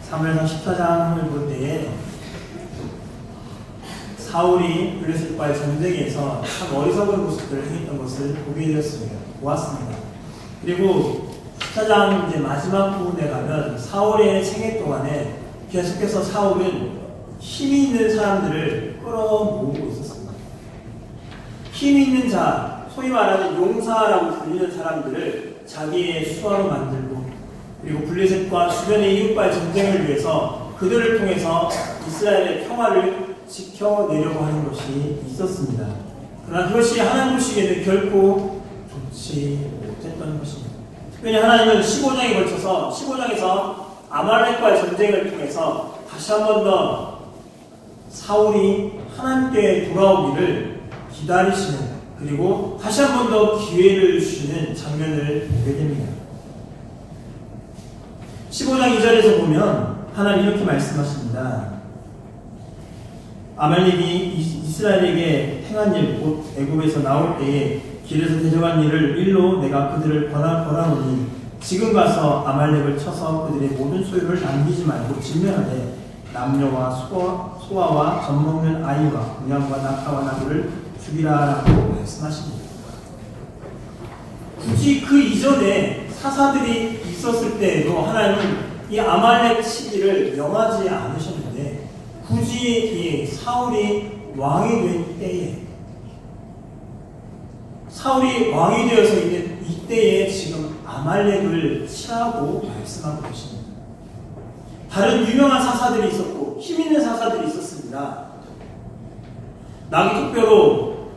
사무엘상 14장을 볼 때에 사울이 블레셋과의 전쟁에서 참 어리석은 모습들을 행했던 것을 보게 되었습니다. 보았습니다. 그리고 14장 이제 마지막 부분에 가면 사울의 생애 동안에 계속해서 사울은 힘이 있는 사람들을 끌어모으고 있었습니다. 힘이 있는 자, 소위 말하는 용사라고 불리는 사람들을 자기의 수하로 만들고, 그리고 블레셋과 주변의 이웃과의 전쟁을 위해서 그들을 통해서 이스라엘의 평화를 지켜내려고 하는 것이 있었습니다. 그러나 그것이 하나님 보시기에는 결코 좋지 못했던 것입니다. 특별히 하나님은 15장에 걸쳐서 15장에서 아말렉과의 전쟁을 통해서 다시 한 번 더 사울이 하나님께 돌아오기를 기다리시는, 그리고 다시 한 번 더 기회를 주시는 장면을 보게 됩니다. 15장 2절에서 보면 하나님 이렇게 말씀하십니다. 아말렉이 이스라엘에게 행한 일, 곧 애굽에서 나올 때에 길에서 대적한 일을 일로 내가 그들을 벌하노니 지금 가서 아말렉을 쳐서 그들의 모든 소유를 남기지 말고 진멸하되 남녀와 소아와 젖먹는 아이와 우양과 낙타와 나귀를 죽이라라고 말씀하십니다. 굳이 그 이전에 사사들이 있었을 때에도 하나님은 이 아말렉 시기를 명하지 않으셨는데, 굳이 이 사울이 왕이 된 때에, 사울이 왕이 되어서 있는 이때에 지금 아말렉을 치라고 말씀하고 계십니다. 다른 유명한 사사들이 있었고 힘 있는 사사들이 있었습니다. 나귀 턱뼈로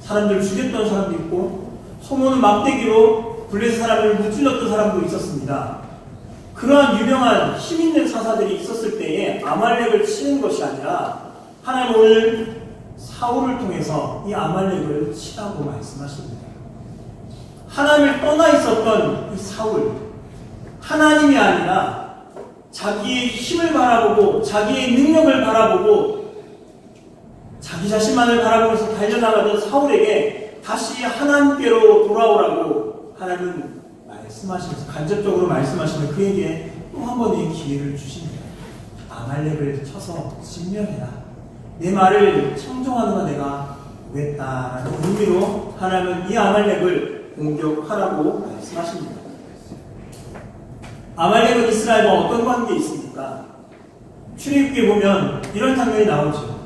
사람들을 죽였던 사람도 있고, 소모는 막대기로 블레셋 사람을 무찔렀던 사람도 있었습니다. 그러한 유명한 힘 있는 사사들이 있었을 때에 아말렉을 치는 것이 아니라 하나님 오늘 사울을 통해서 이 아말렉을 치라고 말씀하십니다. 하나님을 떠나 있었던 이 사울, 하나님이 아니라 자기의 힘을 바라보고 자기의 능력을 바라보고 자기 자신만을 바라보면서 달려나가던 사울에게 다시 하나님께로 돌아오라고 하나님은 말씀하시면서, 간접적으로 말씀하시면 그에게 또 한 번의 기회를 주십니다. 아말렉을 쳐서 진멸해라. 내 말을 청종하는 가 내가 구했다라는 의미로 하나님은 이 아말렉을 공격하라고 말씀하십니다. 아말렉은 이스라엘과 어떤 관계에 있습니까? 출애굽기에 보면 이런 장면이 나오죠.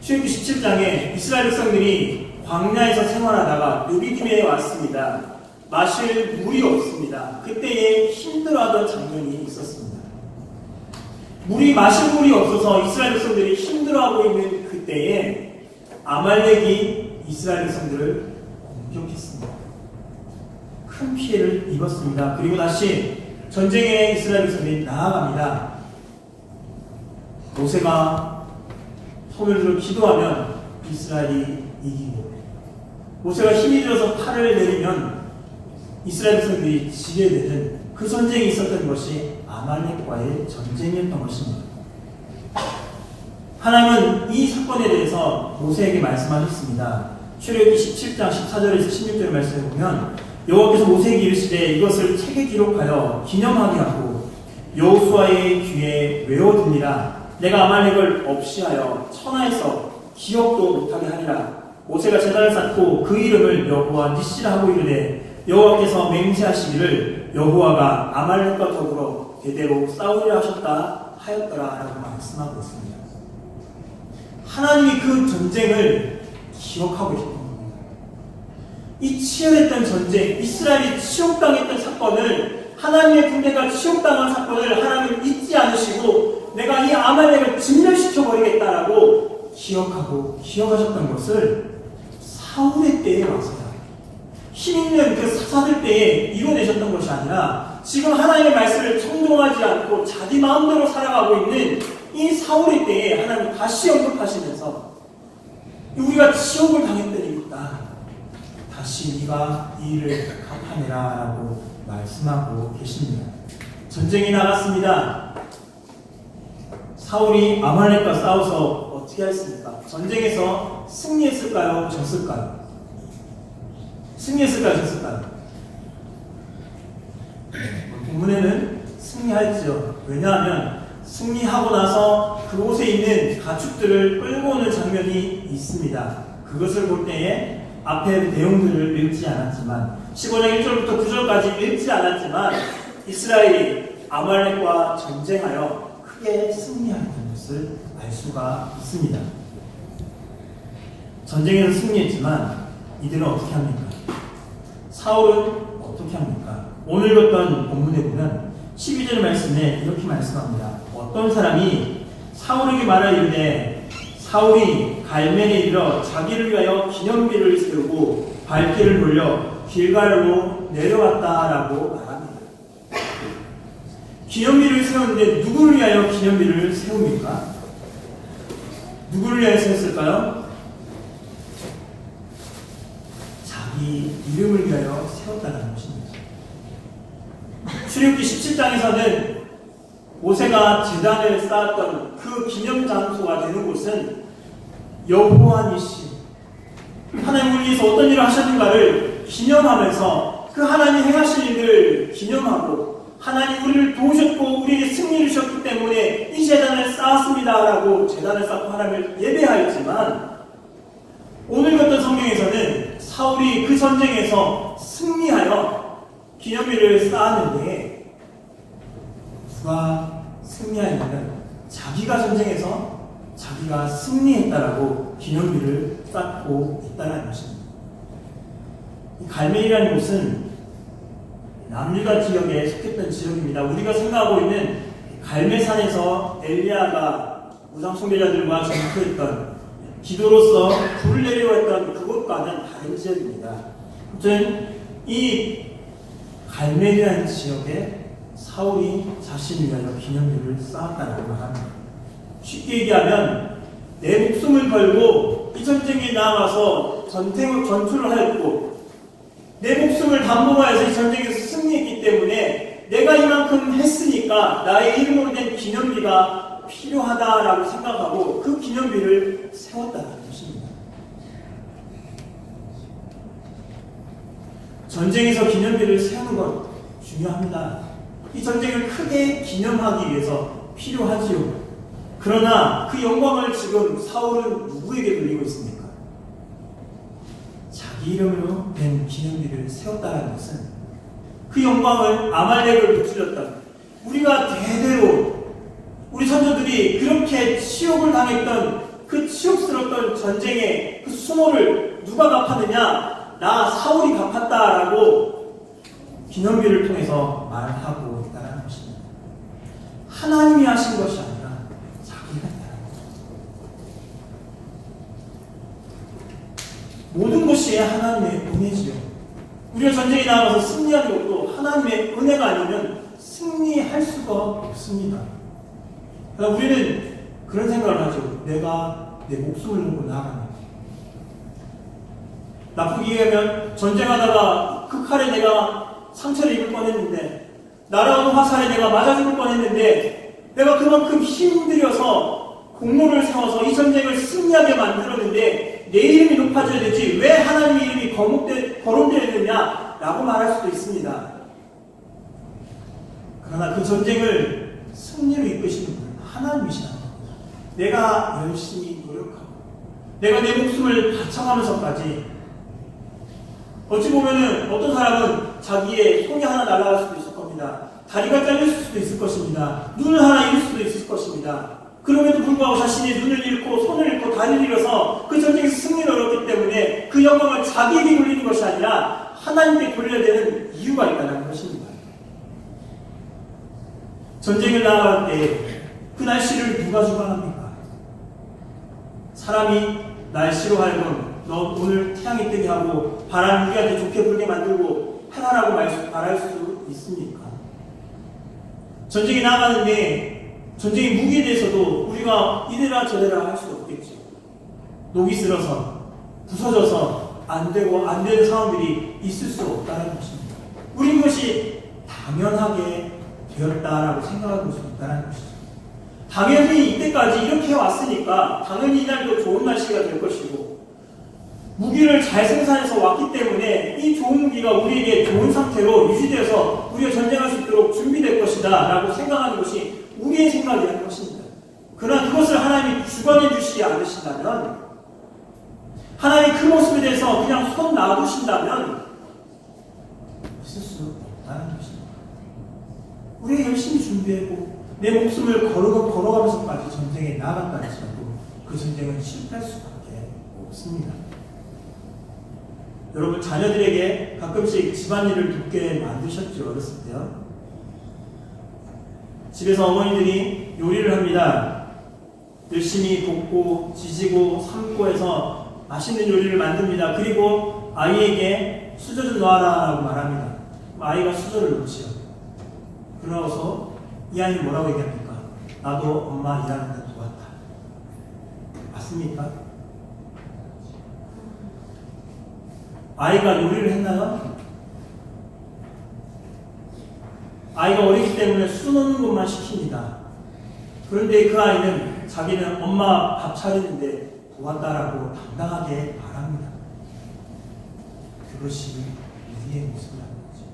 출애굽기 17장에 이스라엘 백성들이 광야에서 생활하다가 누비딤에 왔습니다. 마실 물이 없습니다. 그때에 힘들어하던 장면이 있었습니다. 마실 물이 없어서 이스라엘 백성들이 힘들어하고 있는 그때에 아말렉이 이스라엘 백성들을 공격했습니다. 큰 피해를 입었습니다. 그리고 다시 전쟁에 이스라엘 백성들이 나아갑니다. 모세가 손을 들어 기도하면 이스라엘이 이기고, 모세가 힘이 들어서 팔을 내리면 이스라엘 백성들이 지게 되는 그 전쟁이 있었던 것이 아말렉과의 전쟁이었던 것입니다. 하나님은 이 사건에 대해서 모세에게 말씀하셨습니다. 출애굽기 17장 14절에서 16절 말씀을 보면 여호와께서 모세에게 이르시되 이것을 책에 기록하여 기념하게 하고 여호수아의 귀에 외워두니라. 내가 아말렉을 없이하여 천하에서 기억도 못하게 하리라. 모세가 제단을 쌓고 그 이름을 여호와 니시라 하고 이르되 여호와께서 맹세하시기를 여호와가 아말렉과 더불어 대대로 싸우리라 하셨다 하였더라라고 말씀하고 있습니다. 하나님이 그 전쟁을 기억하고 계십니다. 이 치열했던 전쟁, 이스라엘이 치욕당했던 사건을, 하나님의 군대가 치욕당한 사건을 하나님은 잊지 않으시고 내가 이 아말렉을 진멸시켜버리겠다라고 기억하셨던 것을 사울의 때에 와서야, 힘있는 그 사사들 때에 이뤄내셨던 것이 아니라 지금 하나님의 말씀을 청종하지 않고 자기 마음대로 살아가고 있는 이 사울의 때에 하나님 다시 언급하시면서 우리가 치욕을 당했더니까 다시 네가 이 일을 갚아내라 라고 말씀하고 계십니다. 전쟁이 나갔습니다. 사울이 아말렉과 싸워서 어떻게 했습니까? 전쟁에서 승리했을까요? 졌을까요? 승리했을까요? 졌을까요? 본문에는 승리할지요. 왜냐하면 승리하고 나서 그곳에 있는 가축들을 끌고 오는 장면이 있습니다. 그것을 볼 때에 앞에 내용들을 읽지 않았지만 15장 1절부터 9절까지 읽지 않았지만 이스라엘이 아말렉과 전쟁하여 크게 승리하는 것을 알 수가 있습니다. 전쟁에서 승리했지만 이들은 어떻게 합니까? 사울은 어떻게 합니까? 오늘 봤던 본문에 보면 12절 말씀에 이렇게 말씀합니다. 어떤 사람이 사울에게 말하 이르되 사울이 갈멜에 이르러 자기를 위하여 기념비를 세우고 발길을 돌려 길갈로 내려왔다라고 말합니다. 기념비를 세웠는데 누구를 위하여 기념비를 세웁니까? 누구를 위하여 세웠을까요? 자기 이름을 위하여 세웠다는 것입니다. 출애굽기 17장에서는 모세가 제단을 쌓았던 그 기념 장소가 되는 곳은 여호와 니시, 하나님 우리 위해서 어떤 일을 하셨는가를 기념하면서 그 하나님 행하신 일을 기념하고 하나님 우리를 도우셨고 우리에게 승리를 주셨기 때문에 이 제단을 쌓았습니다라고 제단을 쌓고 하나님을 예배하였지만 오늘 같은 성경에서는 사울이 그 전쟁에서 승리하여 기념비를 쌓았는데 누가 승리하였냐면 자기가 전쟁에서 자기가 승리했다라고 기념비를 쌓고 있다는 것입니다. 이 갈멜이라는 곳은 남유다 지역에 속했던 지역입니다. 우리가 생각하고 있는 갈멜산에서 엘리야가 우상 숭배자들과 전투했던 기도로서 불을 내려왔던 그곳과는 다른 지역입니다. 아무튼 이 갈멜이라는 지역에 사울이 자신을 위하여 기념비를 쌓았다고 말합니다. 쉽게 얘기하면 내 목숨을 걸고 이 전쟁에 나아가서 전투를 하였고 내 목숨을 담보하여서 이 전쟁에서 승리했기 때문에 내가 이만큼 했으니까 나의 이름으로 된 기념비가 필요하다라고 생각하고 그 기념비를 세웠다는 것입니다. 전쟁에서 기념비를 세우는 건 중요합니다. 이 전쟁을 크게 기념하기 위해서 필요하지요. 그러나 그 영광을 지금 사울은 누구에게 돌리고 있습니까? 자기 이름으로 된 기념비를 세웠다는 것은 그 영광을 아말렉을 무찔렀던 우리가 대대로 우리 선조들이 그렇게 치욕을 당했던 그 치욕스러웠던 전쟁의 그 수모를 누가 갚았느냐? 나 사울이 갚았다라고 기념비를 통해서 말하고 있다는 것입니다. 하나님이 하신 것이 아니라 자기가 했다는 것입니다. 모든 것이 하나님의 은혜지요. 우리가 전쟁에 나가서 승리하는 것도 하나님의 은혜가 아니면 승리할 수가 없습니다. 그러니까 우리는 그런 생각을 하죠. 내가 내 목숨을 걸고 나아가는 나쁘게 얘기하면 전쟁하다가 그 칼에 내가 상처를 입을 뻔했는데 날아오는 화살에 내가 맞아 죽을 뻔했는데 내가 그만큼 힘들여서 공로를 세워서 이 전쟁을 승리하게 만들었는데 내 이름이 높아져야 되지 왜 하나님의 이름이 거론되어 있느냐 라고 말할 수도 있습니다. 그러나 그 전쟁을 승리로 이끄시는 분은 하나님이시라는 겁니다. 내가 열심히 노력하고 내가 내 목숨을 바쳐가면서까지 어찌 보면은 어떤 사람은 자기의 손이 하나 날아갈 수도 있을 겁니다. 다리가 잘릴 수도 있을 것입니다. 눈을 하나 잃을 수도 있을 것입니다. 그럼에도 불구하고 자신이 눈을 잃고 손을 잃고 다리를 잃어서 그 전쟁에서 승리를 얻었기 때문에 그 영광을 자기에게 돌리는 것이 아니라 하나님께 돌려야 되는 이유가 있다는 것입니다. 전쟁을 나아갈 때 그 날씨를 누가 주관합니까? 사람이 날씨로 하여금 너 오늘 태양이 뜨게 하고 바람이 우리한테 좋게 불게 만들고 해라라고 말할 수 있습니까? 전쟁에 나가는데 전쟁의 무기에 대해서도 우리가 이래라 저래라 할 수 없겠죠. 녹이 슬어서 부서져서 안 되고 안 되는 상황들이 있을 수 없다는 것입니다. 우리 그것이 당연하게 되었다라고 생각하고 수 있다는 것이죠. 당연히 이때까지 이렇게 왔으니까 당연히 이날도 좋은 날씨가 될 것이고 무기를 잘 생산해서 왔기 때문에 이 좋은 무기가 우리에게 좋은 상태로 유지되어서 우리가 전쟁할 수 있도록 준비될 것이다 라고 생각하는 것이 우리의 생각이라는 것입니다. 그러나 그것을 하나님이 주관해 주시지 않으신다면, 하나님이 그 모습에 대해서 그냥 손 놔두신다면 있을 수 없다는 것입니다. 우리가 열심히 준비하고 내 목숨을 걸어가면서까지 전쟁에 나아간다 할지라도 그 전쟁은 실패할 수밖에 없습니다. 여러분, 자녀들에게 가끔씩 집안일을 돕게 만드셨죠? 어렸을 때요. 집에서 어머니들이 요리를 합니다. 열심히 볶고 지지고 삶고 해서 맛있는 요리를 만듭니다. 그리고 아이에게 수저 좀 놔라 라고 말합니다. 아이가 수저를 놓지요. 그러고서 이 아이는 뭐라고 얘기합니까? 나도 엄마 일하는 데 도왔다. 맞습니까? 아이가 요리를 했나요? 아이가 어리기 때문에 수놓는 것만 시킵니다. 그런데 그 아이는 자기는 엄마 밥 차리는데 도왔다라고 당당하게 말합니다. 그것이 우리의 모습이라는 거죠.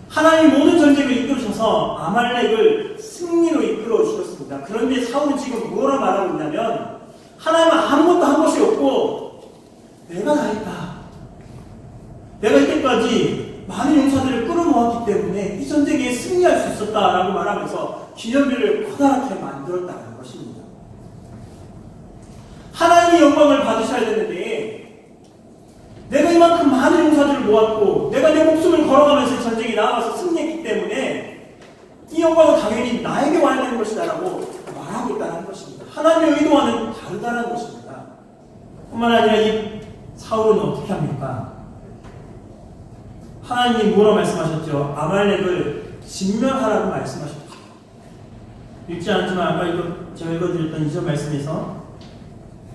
하나님 모든 전쟁을 이끌으셔서 아말렉을 승리로 이끌어 주셨습니다. 그런데 사울은 지금 뭐라 말하고 있냐면, 하나님은 아무것도 한 것이 없고 내가 다 했다. 내가 이때까지 많은 용사들을 끌어모았기 때문에 이 전쟁에 승리할 수 있었다라고 말하면서 기념비를 커다랗게 만들었다는 것입니다. 하나님의 영광을 받으셔야 되는데, 내가 이만큼 많은 용사들을 모았고 내가 내 목숨을 걸어가면서 전쟁에 나아가서 승리했기 때문에 이 영광은 당연히 나에게 와야 되는 것이다라고 말하고 있다는 것입니다. 하나님의 의도와는 다르다는 것입니다. 뿐만 아니라 이 사울은 어떻게 합니까? 하나님이 뭐라고 말씀하셨죠? 아말렉을 진멸하라고 말씀하셨죠. 읽지 않았지만 아까 제가 읽어드렸던 이전 말씀에서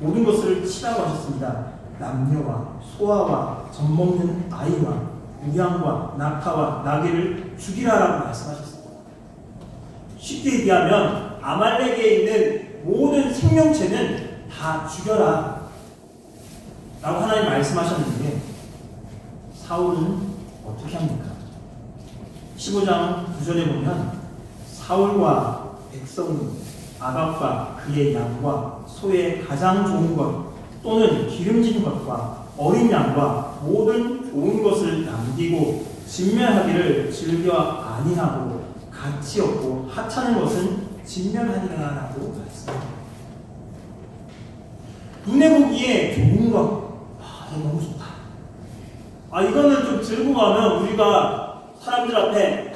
모든 것을 치라고 하셨습니다. 남녀와 소아와 젖먹는 아이와 우양과 낙타와 나귀를 죽이라라고 말씀하셨습니다. 쉽게 얘기하면 아말렉에 있는 모든 생명체는 다 죽여라 라고 하나님 말씀하셨는데, 사울은 어떻게 합니까? 15장 9절에 보면 사울과 백성이 아각과 그의 양과 소의 가장 좋은 것 또는 기름진 것과 어린 양과 모든 좋은 것을 남기고 진멸하기를 즐겨 아니하고 가치 없고 하찮은 것은 진멸하니라 라고 말씀합니다. 눈에 보기에 좋은 것, 이거 너무 좋다. 이거는 좀 들고 가면 우리가 사람들 앞에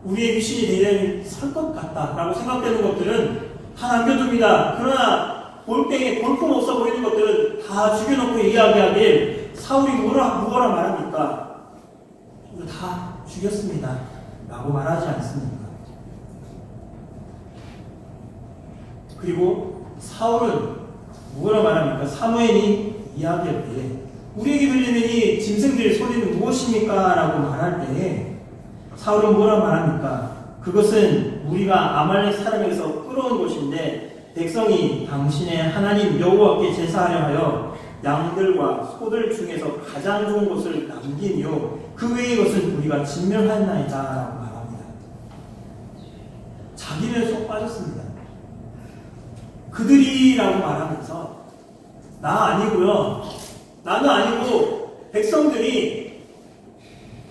우리의 미신이 대단히 설 것 같다라고 생각되는 것들은 다 남겨둡니다. 그러나 볼때에 볼품 없어 보이는 것들은 다 죽여놓고 이야기하길 사울이 뭐라 말합니까? 이거 다 죽였습니다 라고 말하지 않습니까? 그리고 사울은 뭐라 말합니까? 사무엘이 이야기할 때 우리에게 들리는 이 짐승들의 소리는 무엇입니까? 라고 말할 때 사울은 뭐라 말합니까? 그것은 우리가 아말렉 사람에게서 끌어온 것인데 백성이 당신의 하나님 여호와께 제사하려 하여 양들과 소들 중에서 가장 좋은 것을 남기며 그 외의 것은 우리가 진멸하였나이다 라고 말합니다. 자기는 쏙 빠졌습니다. 그들이라고 말하면서 나 아니고요, 나는 아니고 백성들이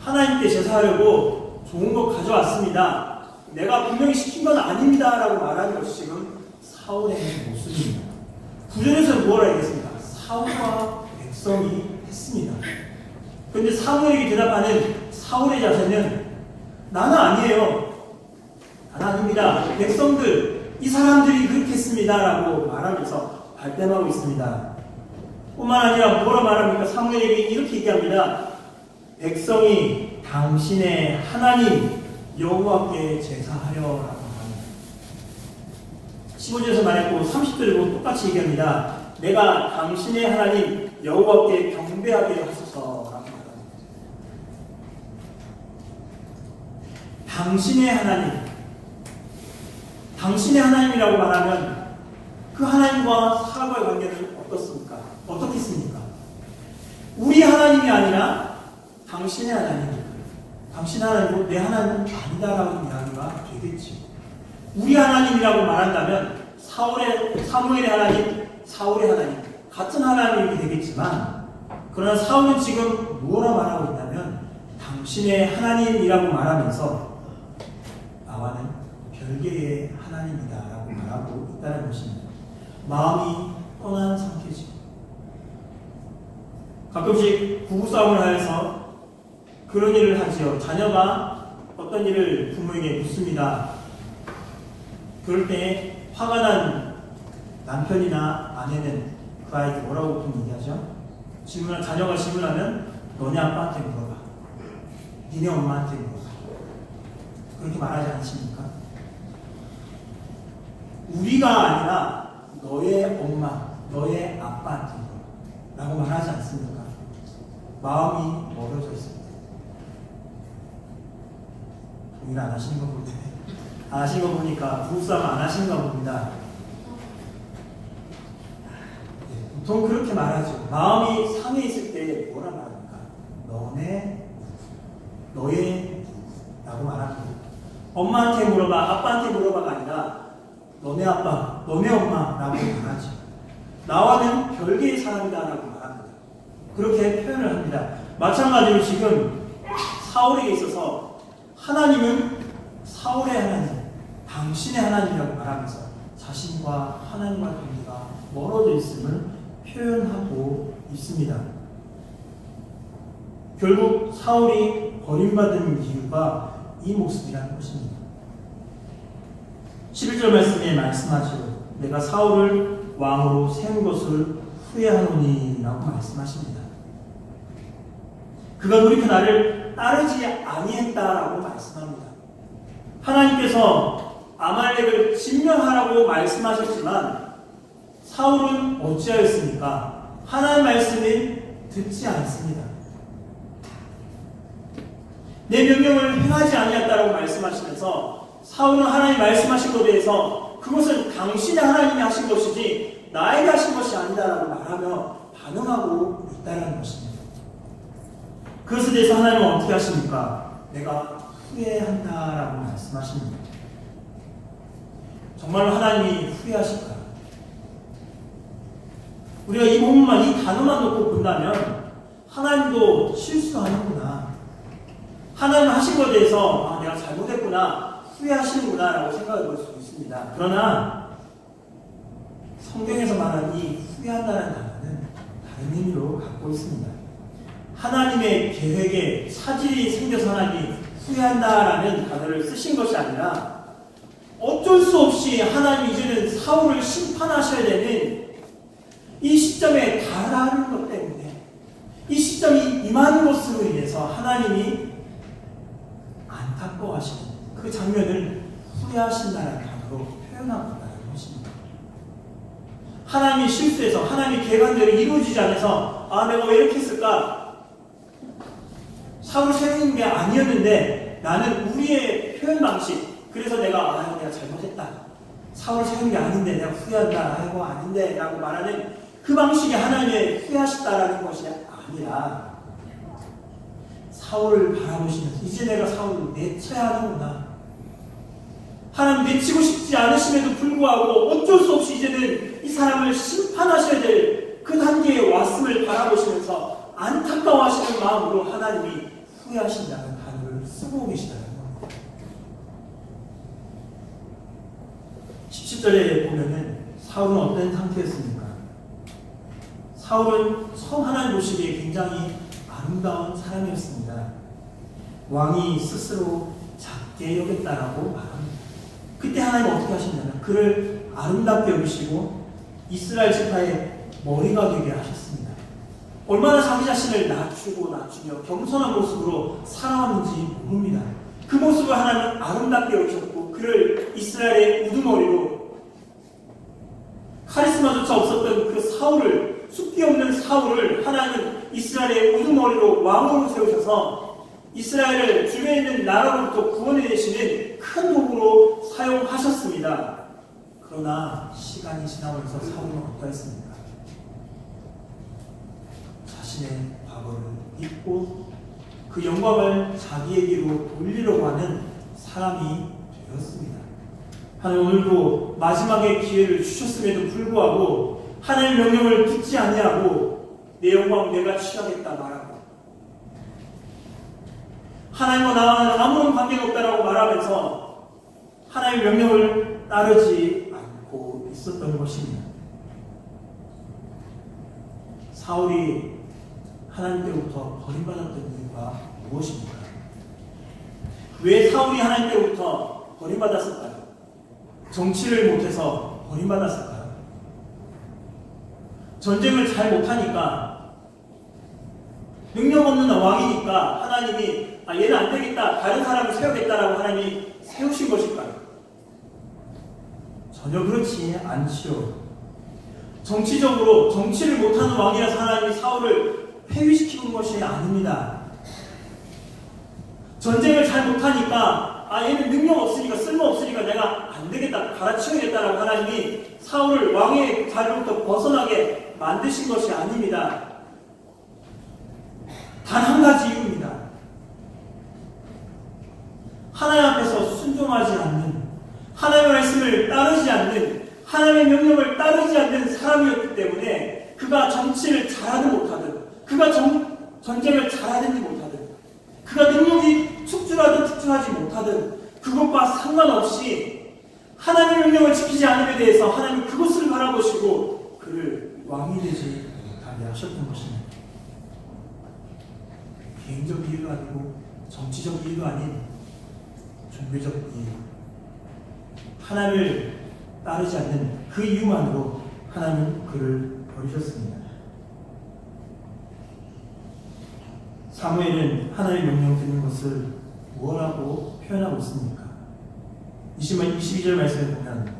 하나님께 제사하려고 좋은 것 가져왔습니다. 내가 분명히 시킨 건 아닙니다 라고 말하는 것이 지금 사울의 모습입니다. 구절에서는 뭐라 얘기했습니까? 사울과 백성이 했습니다. 그런데 사무엘에게 대답하는 사울의 자세는 나는 아니에요, 나는 아닙니다, 백성들, 이 사람들이 그렇게 했습니다 라고 말하면서 발뺌하고 있습니다. 뿐만 아니라 뭐라 말합니까? 사무엘에게 이렇게 얘기합니다. 백성이 당신의 하나님 여호와께 제사하려라고 합니다. 15절에서 말했고 30절에도 똑같이 얘기합니다. 내가 당신의 하나님 여호와께 경배하게 하소서라고 말합니다. 당신의 하나님, 당신의 하나님이라고 말하면 그 하나님과 사람과의 관계는 어떻습니까? 어떻겠습니까? 우리 하나님이 아니라 당신의 하나님, 당신 하나님은 내 하나님은 아니다라는 이야기가 되겠지. 우리 하나님이라고 말한다면 사무엘의 하나님, 사울의 하나님 같은 하나님이 되겠지만, 그러나 사울은 지금 무엇라 말하고 있냐면 당신의 하나님이라고 말하면서 나와는 별개의 하나님이다라고 말하고 있다는 것입니다. 마음이 떠난 상태지. 가끔씩 부부싸움을 하여서 그런 일을 하지요. 자녀가 어떤 일을 부모에게 묻습니다. 그럴 때 화가 난 남편이나 아내는 그 아이에게 뭐라고 보통 얘기하죠? 자녀가 질문하면 너네 아빠한테 물어봐. 니네 엄마한테 물어봐. 그렇게 말하지 않습니까? 우리가 아니라 너의 엄마, 너의 아빠한테 물어봐 라고 말하지 않습니까? 마음이 멀어져 있습니다. 동의를 안 하시는 거 보는데, 안 하시는 거 보니까 부부싸움 안 하시는 거 봅니다. 보통 그렇게 말하죠. 마음이 상해 있을 때 뭐라 말합니까? 너네 누구, 너의 누구라고 말합니다. 엄마한테 물어봐, 아빠한테 물어봐가 아니라 너네 아빠, 너네 엄마라고 말하죠. 나와는 별개의 사람이다라고 말합니다. 그렇게 표현을 합니다. 마찬가지로 지금 사울에게 있어서 하나님은 사울의 하나님, 당신의 하나님이라고 말하면서 자신과 하나님과의 관계가 멀어져 있음을 표현하고 있습니다. 결국 사울이 버림받은 이유가 이 모습이라는 것입니다. 11절 말씀에 말씀하시고 내가 사울을 왕으로 세운 것을 후회하노니 라고 말씀하십니다. 그가 돌이켜 나를 따르지 아니했다라고 말씀합니다. 하나님께서 아말렉을 진멸하라고 말씀하셨지만 사울은 어찌하였습니까? 하나님 말씀을 듣지 않습니다. 내 명령을 행하지 아니했다라고 말씀하시면서 사울은 하나님 말씀하신 것에 대해서 그것은 당신의 하나님이 하신 것이지 나에게 하신 것이 아니다라고 말하며 반응하고 있다는 것입니다. 그것에 대해서 하나님은 어떻게 하십니까? 내가 후회한다라고 말씀하십니다. 정말로 하나님이 후회하실까요? 우리가 이 부분만, 이 단어만 놓고 본다면 하나님도 실수하는구나, 하나님 하신 것에 대해서 내가 잘못했구나, 후회하시는구나 라고 생각해 볼 수 있습니다. 그러나 성경에서 말하는 이 후회한다는 단어는 다른 의미로 갖고 있습니다. 하나님의 계획에 차질이 생겨서 하나님이 후회한다라는 단어를 쓰신 것이 아니라 어쩔 수 없이 하나님이 이제는 사울을 심판하셔야 되는 이 시점에 달하는 것 때문에, 이 시점이 임하는 것으로 인해서 하나님이 안타까워하시는 그 장면을 후회하신다는 단어로 표현하고 있다는 것입니다. 하나님이 실수해서 하나님이 계획대로 이루어지지 않아서 내가 왜 이렇게 했을까? 사울을 세우는 게 아니었는데 나는 우리의 표현 방식, 그래서 내가 잘못했다, 사울을 세우는 게 아닌데 내가 후회한다, 아닌데 라고 말하는 그 방식이 하나님의 후회하셨다라는 것이 아니라 사울을 바라보시면서 이제 내가 사울을 내쳐야 하는구나, 하나님 내치고 싶지 않으심에도 불구하고 어쩔 수 없이 이제는 이 사람을 심판하셔야 될 그 단계에 왔음을 바라보시면서 안타까워하시는 마음으로 하나님이 후회하신다는 단어를 쓰고 계시다는 겁니다. 17절에 보면은 사울은 어떤 상태였습니까? 사울은 처음 하나님 보시기에 굉장히 아름다운 사람이었습니다. 왕이 스스로 작게 여겼다라고 말합니다. 그때 하나님은 어떻게 하셨냐면 그를 아름답게 여기시고 이스라엘 지파의 머리가 되게 하셨습니다. 얼마나 자기 자신을 낮추며 겸손한 모습으로 살아왔는지 모릅니다. 그 모습을 하나님은 아름답게 여기셨고 그를 이스라엘의 우두머리로, 카리스마조차 없었던 그 사울을, 숫기 없는 사울을 하나님은 이스라엘의 우두머리로 왕으로 세우셔서 이스라엘을 주변에 있는 나라로부터 구원해 내시는 큰 도구로 사용하셨습니다. 그러나 시간이 지나면서 사울은 어떠했습니까? 자신의 과거를 잊고 그 영광을 자기에게로 돌리려고 하는 사람이 되었습니다. 하나님 오늘도 마지막에 기회를 주셨음에도 불구하고 하나님의 명령을 듣지 아니하고 내 영광 내가 취하겠다 말하고 하나님과 나와는 아무런 관계가 없다라고 말하면서 하나님의 명령을 따르지 않고 있었던 것입니다. 사울이 하나님께로부터 버림받았던 이유가 무엇입니까? 왜 사울이 하나님께로부터 버림받았을까요? 정치를 못해서 버림받았을까요? 전쟁을 잘 못하니까 능력 없는 왕이니까 하나님이 얘는 안 되겠다, 다른 사람을 세우겠다라고 하나님이 세우신 것일까요? 전혀 그렇지 않지요. 정치적으로 정치를 못하는 왕이라서 하나님이 사울을 폐위시키는 것이 아닙니다. 전쟁을 잘 못하니까 얘는 능력 없으니까 쓸모없으니까 내가 안 되겠다, 갈아치우겠다라고 하나님이 사울을 왕의 자리로부터 벗어나게 만드신 것이 아닙니다. 단 한 가지 이유입니다. 하나님 앞에서 순종하지 않는, 하나님의 말씀을 따르지 않는, 하나님의 명령을 따르지 않는 사람이었기 때문에 그가 정치를 잘하든 못하든, 그가 전쟁을 잘하든지 못하든, 그가 능력이 특출하든 특출하지 못하든 그것과 상관없이 하나님의 명령을 지키지 않음에 대해서 하나님은 그것을 바라보시고 그를 왕이 되지 못하게 하셨던 것입니다. 개인적 이유도 아니고 정치적 이유도 아닌 종교적 이유, 하나님을 따르지 않는 그 이유만으로 하나님은 그를 버리셨습니다. 사무엘은 하나님의 명령을 듣는 것을 무엇라고 표현하고 있습니까? 22절 말씀을 보면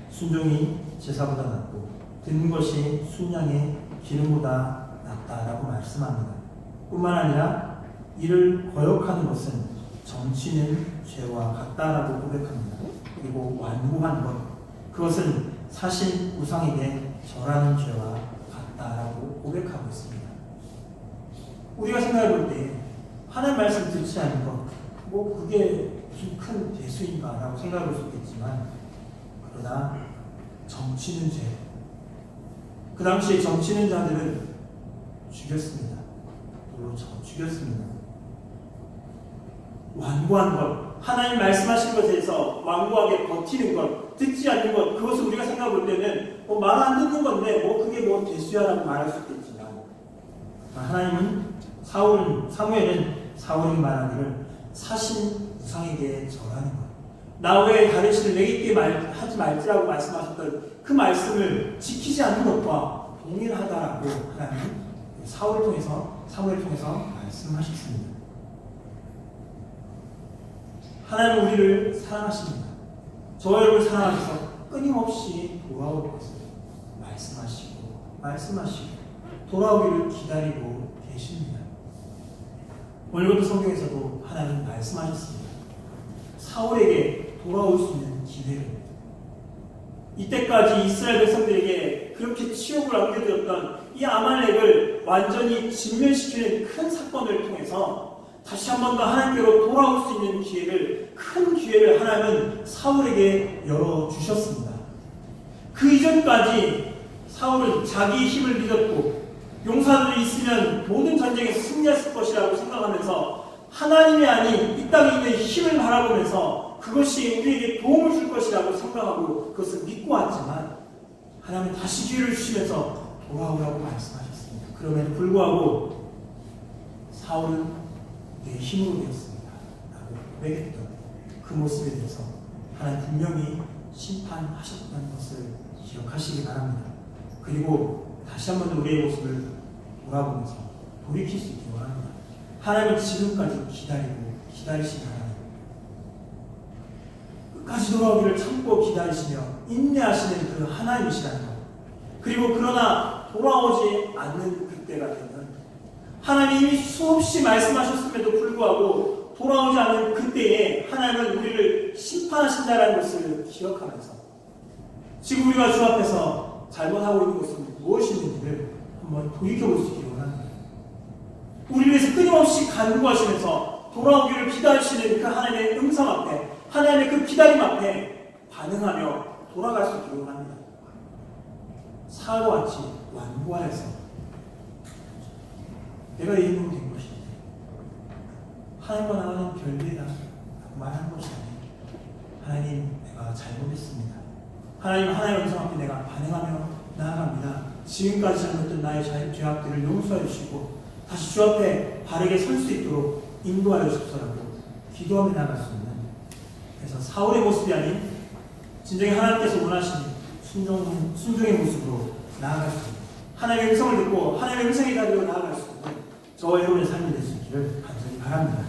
순종이 제사보다 낫고 듣는 것이 순양의 기름보다 낫다라고 말씀합니다. 뿐만 아니라 이를 거역하는 것은 정치는 죄와 같다라고 고백합니다. 그리고 완고한 것, 그것은 사신 우상에게 절하는 죄와 같다라고 고백하고 있습니다. 우리가 생각해 볼 때 하나님 말씀 듣지 않는 것, 그게 무슨 큰 대수인가라고 생각해 볼 수 있겠지만, 그러나 정치는 죄. 그 당시에 정치는 자들은 죽였습니다. 돌로 쳐 죽였습니다. 완고한 것, 하나님 말씀하신 것에서 완고하게 버티는 것, 듣지 않는 것, 그것을 우리가 생각해 볼 때는 말 안 듣는 건데 그게 대수야라고 말할 수 있겠지만, 하나님은 사무엘은 사울이 말하기를 사신 우상에게 절하는 것, 나 외에 다른 신을 내게 있게 하지 말지라고 말씀하셨던 그 말씀을 지키지 않는 것과 동일하다라고 하나님은 사무엘을 통해서 말씀하셨습니다. 하나님은 우리를 사랑하십니다. 저와 여러분을 사랑하셔서 끊임없이 돌아올 것을 말씀하시고 돌아오기를 기다리고 계십니다. 오늘부터 성경에서도 하나님 말씀하셨습니다. 사울에게 돌아올 수 있는 기회를, 이때까지 이스라엘 백성들에게 그렇게 치욕을 안겨주었던 이 아말렉을 완전히 진멸시키는 큰 사건을 통해서 다시 한 번 더 하나님께로 돌아올 수 있는 기회를, 큰 기회를 하나님은 사울에게 열어주셨습니다. 그 이전까지 사울은 자기의 힘을 믿었고 용사들이 있으면 모든 전쟁에서 승리했을 것이라고 생각하면서 하나님이 아닌 이 땅에 있는 힘을 바라보면서 그것이 우리에게 도움을 줄 것이라고 생각하고 그것을 믿고 왔지만, 하나님은 다시 기회를 주시면서 돌아오라고 말씀하셨습니다. 그럼에도 불구하고 사울은 내 힘으로 되었습니다 라고 고백했던 그 모습에 대해서 하나님 분명히 심판하셨다는 것을 기억하시기 바랍니다. 그리고 다시 한번 우리의 모습을 돌아보면서 돌이킬 수 있기 원합니다. 하나님은 지금까지 기다리시는 하나님, 끝까지 돌아오기를 참고 기다리시며 인내하시는 그 하나님이시라는 것, 그리고 그러나 돌아오지 않는 그때가 되면 하나님이 수없이 말씀하셨음에도 불구하고 돌아오지 않는 그때에 하나님은 우리를 심판하신다는 것을 기억하면서 지금 우리가 주 앞에서 잘못하고 있는 것은 무엇이 있는지를 한번 돌이켜볼 수 있기를 원합니다. 우리를 위해서 끊임없이 간구하시면서 돌아오기를 기다리시는 그 하나님의 음성 앞에, 하나님의 그 기다림 앞에 반응하며 돌아갈 수 있기를 원합니다. 사과 같이 완고하여서 내가 이 인물이 된 것인데 하나님과 나와는 별개다 말한 것이 아니에요. 하나님, 내가 잘못했습니다. 하나님의 음성 앞에 내가 반응하며 나아갑니다. 지금까지 잘못했던 나의 죄악들을 용서해 주시고 다시 주 앞에 바르게 설 수 있도록 인도하여 주십사라고 기도하며 나아갈 수 있는, 그래서 사울의 모습이 아닌 진정히 하나님께서 원하시는 순종의 모습으로 나아갈 수 있는, 하나님의 음성을 듣고 하나님의 음성에 가지고 나아갈 수 있는 저와 여러분의 삶이 될 수 있기를 간절히 바랍니다.